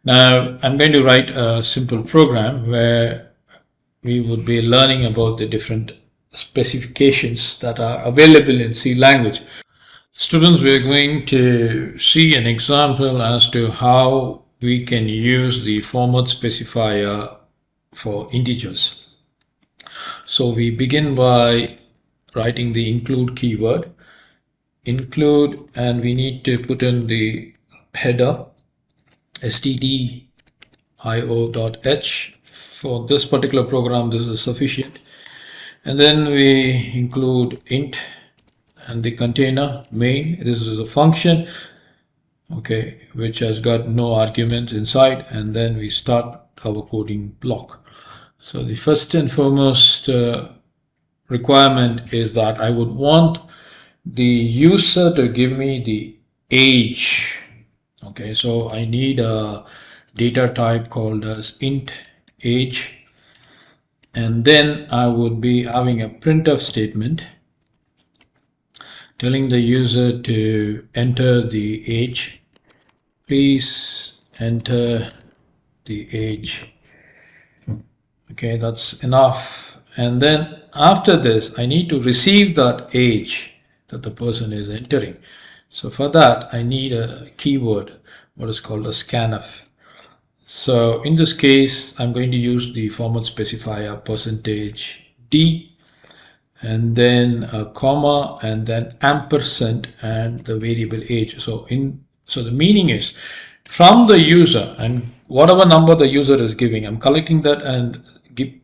Now I'm going to write a simple program where we would be learning about the different specifications that are available in C language. Students, we're going to see an example as to how we can use the format specifier for integers. So we begin by writing the include keyword. Include, and we need to put in the header stdio.h. For this particular program, this is sufficient. And then we include int and the container main. This is a function, okay, which has got no arguments inside, and then we start our coding block. So the first and foremost requirement is that I would want the user to give me the age. Okay, so I need a data type called as int age, and then I would be having a printf statement telling the user to enter the age. Please enter the age. Okay, that's enough. And then after this, I need to receive that age that the person is entering. So for that, I need a keyword, what is called a scanf. So in this case, I'm going to use the format specifier %d, and then a comma, and then ampersand, and the variable age. So the meaning is, from the user, and whatever number the user is giving, I'm collecting that and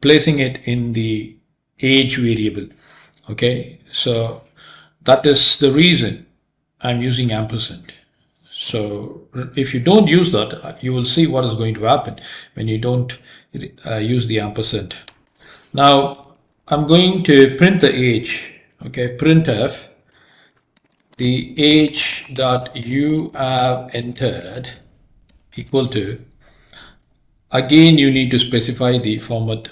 placing it in the age variable. Okay, so that is the reason I'm using ampersand. So if you don't use that, you will see what is going to happen when you don't use the ampersand. Now I'm going to print the age. Okay, printf the age that you have entered equal to, again you need to specify the format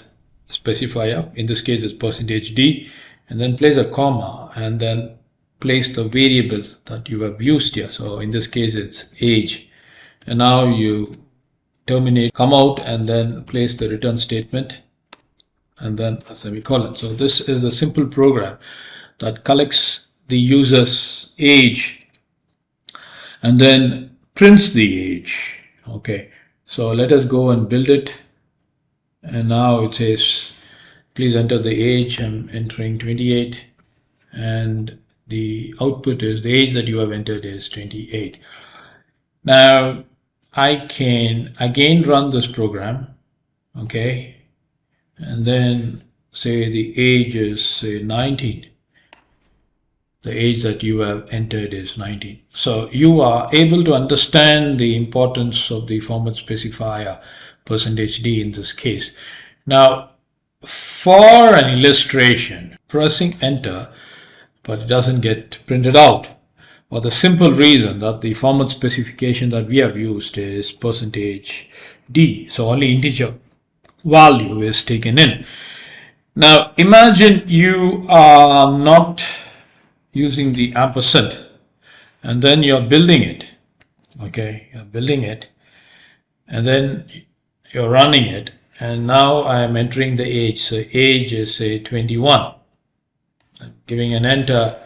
specifier. In this case it's %d, and then place a comma, and then place the variable that you have used here. So in this case it's age, and now you terminate, come out, and then place the return statement, and then a semicolon. So this is a simple program that collects the user's age and then prints the age. Okay, so let us go and build it. And now it says, please enter the age. I'm entering 28, and the output is the age that you have entered is 28. Now I can again run this program, okay, and then say the age is, say, 19. The age that you have entered is 19. So you are able to understand the importance of the format specifier %d in this case. Now for an illustration, pressing enter, but it doesn't get printed out, for the simple reason that the format specification that we have used is %d. So only integer value is taken in. Now imagine you are not using the ampersand, and then you're building it. Okay, you're building it, and then you're running it, and now I am entering the age. So age is, say, 21. I'm giving an enter.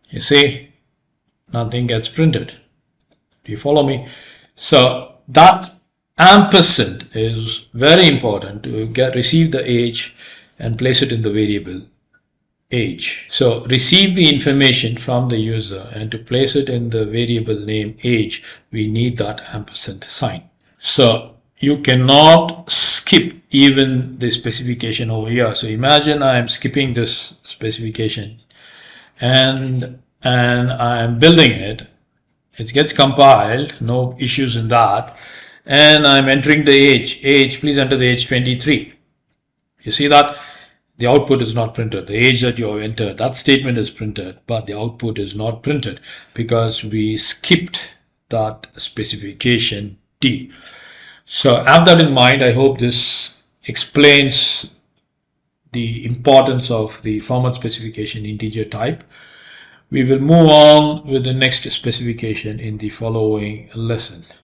You see, nothing gets printed. Do you follow me? So that ampersand is very important to receive the age and place it in the variable age. So receive the information from the user, and to place it in the variable name age, we need that ampersand sign. So you cannot skip even the specification over here. So imagine I am skipping this specification, and I am building it. It gets compiled, no issues in that, and I'm entering the age. Please enter the age 23. You see that the output is not printed. The age that you have entered, that statement is printed, but the output is not printed because we skipped that specification D. So have that in mind. I hope this explains the importance of the format specification integer type. We will move on with the next specification in the following lesson.